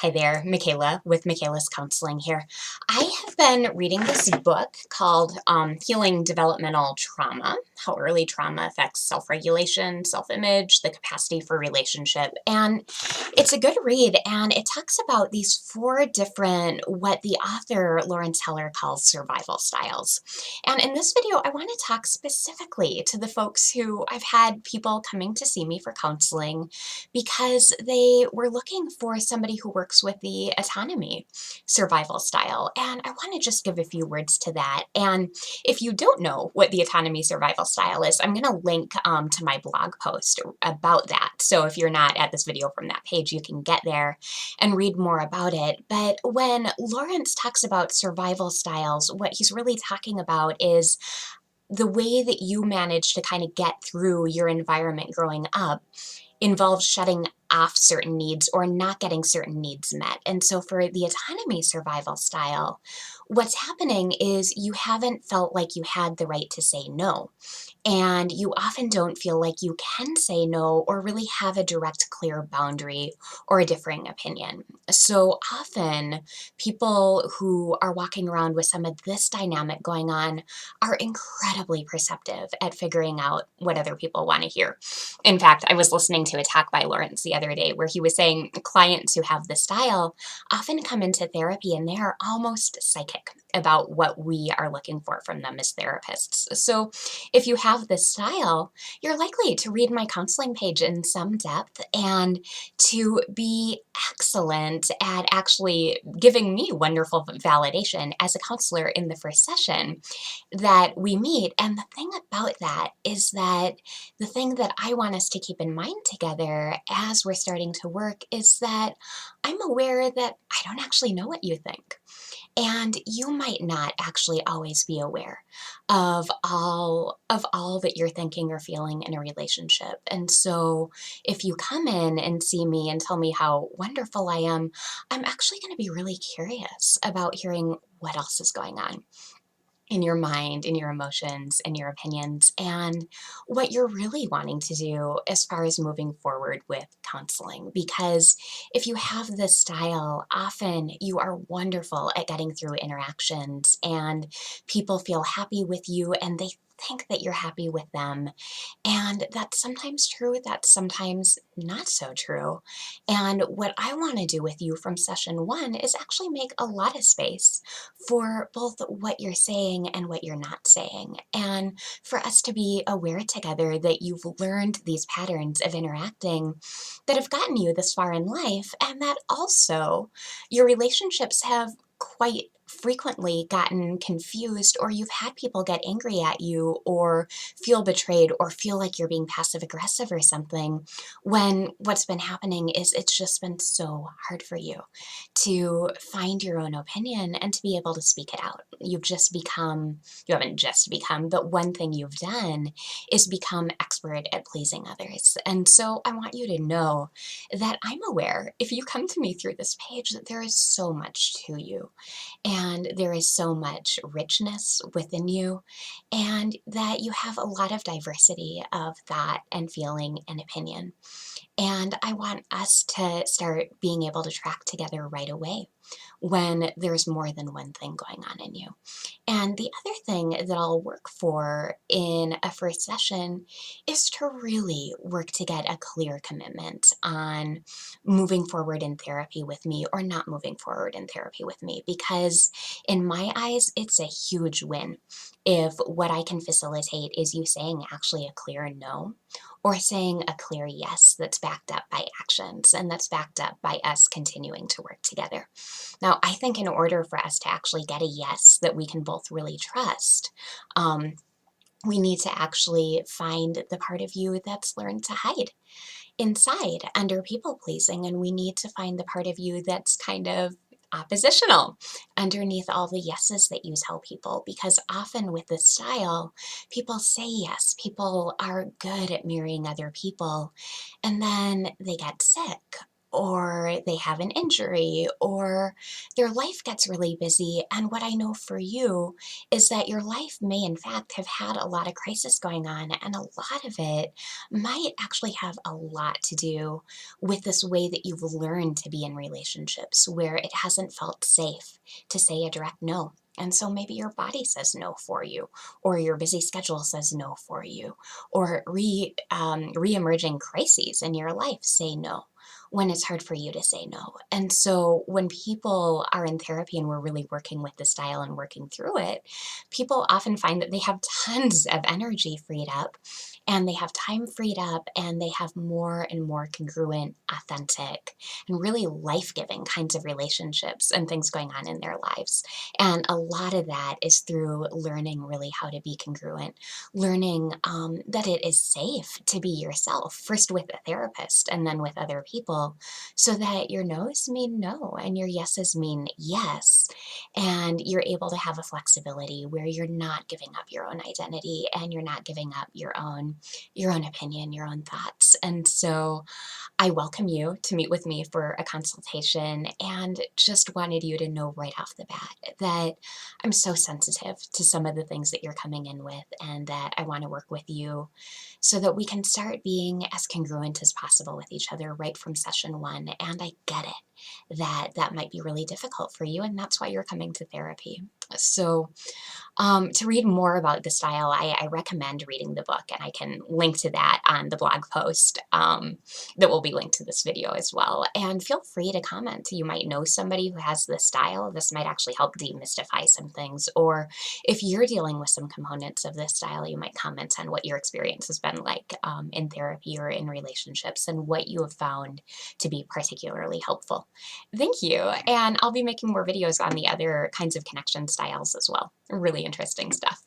Hi there, Michaela with Michaela's Counseling here. I have been reading this book called Healing Developmental Trauma, How Early Trauma Affects Self-Regulation, Self-Image, the Capacity for Relationship. And it's a good read, and it talks about these four different, what the author Lawrence Heller calls survival styles. And in this video, I want to talk specifically to the folks who I've had people coming to see me for counseling because they were looking for somebody who works with the autonomy survival style. And I want to just give a few words to that. And if you don't know what the autonomy survival style is, I'm going to link to my blog post about that. So if you're not at this video from that page, you can get there and read more about it. But when Lawrence talks about survival styles, what he's really talking about is the way that you manage to kind of get through your environment growing up involves shutting off certain needs or not getting certain needs met. And so for the autonomy survival style, what's happening is you haven't felt like you had the right to say no. And you often don't feel like you can say no or really have a direct, clear boundary or a differing opinion. So often, people who are walking around with some of this dynamic going on are incredibly perceptive at figuring out what other people want to hear. In fact, I was listening to a talk by Lawrence the other day where he was saying clients who have this style often come into therapy and they're almost psychic about what we are looking for from them as therapists. So if you have this style, you're likely to read my counseling page in some depth and to be excellent at actually giving me wonderful validation as a counselor in the first session that we meet. And the thing about that is that the thing that I want us to keep in mind together as we're starting to work is that I'm aware that I don't actually know what you think. And you might not actually always be aware of all that you're thinking or feeling in a relationship. And so if you come in and see me and tell me how wonderful I am, I'm actually going to be really curious about hearing what else is going on in your mind, in your emotions, in your opinions, and what you're really wanting to do as far as moving forward with counseling. Because if you have this style, often you are wonderful at getting through interactions, and people feel happy with you and they think that you're happy with them. And that's sometimes true, that's sometimes not so true. And what I want to do with you from session one is actually make a lot of space for both what you're saying and what you're not saying. And for us to be aware together that you've learned these patterns of interacting that have gotten you this far in life, and that also your relationships have quite frequently gotten confused, or you've had people get angry at you or feel betrayed or feel like you're being passive aggressive or something, when what's been happening is it's just been so hard for you to find your own opinion and to be able to speak it out. You haven't just become, but one thing you've done is become expert at pleasing others. And so I want you to know that I'm aware, if you come to me through this page, that there is so much to you and there is so much richness within you, and that you have a lot of diversity of thought and feeling and opinion. And I want us to start being able to track together right away when there's more than one thing going on in you. And the other thing that I'll work for in a first session is to really work to get a clear commitment on moving forward in therapy with me or not moving forward in therapy with me. Because in my eyes, it's a huge win if what I can facilitate is you saying actually a clear no or saying a clear yes that's backed up by actions and that's backed up by us continuing to work together. Now, I think in order for us to actually get a yes that we can both really trust, we need to actually find the part of you that's learned to hide inside under people pleasing, and we need to find the part of you that's kind of oppositional underneath all the yeses that you tell people. Because often with this style, people say yes, people are good at mirroring other people, and then they get sick or they have an injury, or their life gets really busy. And what I know for you is that your life may, in fact, have had a lot of crisis going on, and a lot of it might actually have a lot to do with this way that you've learned to be in relationships where it hasn't felt safe to say a direct no. And so maybe your body says no for you, or your busy schedule says no for you, or re-emerging crises in your life say no when it's hard for you to say no. And so when people are in therapy and we're really working with the style and working through it, people often find that they have tons of energy freed up, and they have time freed up, and they have more and more congruent, authentic, and really life-giving kinds of relationships and things going on in their lives. And a lot of that is through learning really how to be congruent, learning that it is safe to be yourself, first with a therapist and then with other people, so that your no's mean no and your yeses mean yes. And you're able to have a flexibility where you're not giving up your own identity, and you're not giving up your own opinion, your own thoughts. And so I welcome you to meet with me for a consultation, and just wanted you to know right off the bat that I'm so sensitive to some of the things that you're coming in with, and that I want to work with you so that we can start being as congruent as possible with each other right from session one. And I get it that that might be really difficult for you, and that's why you're coming to therapy. So, to read more about the style, I recommend reading the book, and I can link to that on the blog post that will be linked to this video as well. And feel free to comment. You might know somebody who has this style. This might actually help demystify some things. Or if you're dealing with some components of this style, you might comment on what your experience has been like in therapy or in relationships, and what you have found to be particularly helpful. Thank you. And I'll be making more videos on the other kinds of connection styles as well. Really interesting stuff.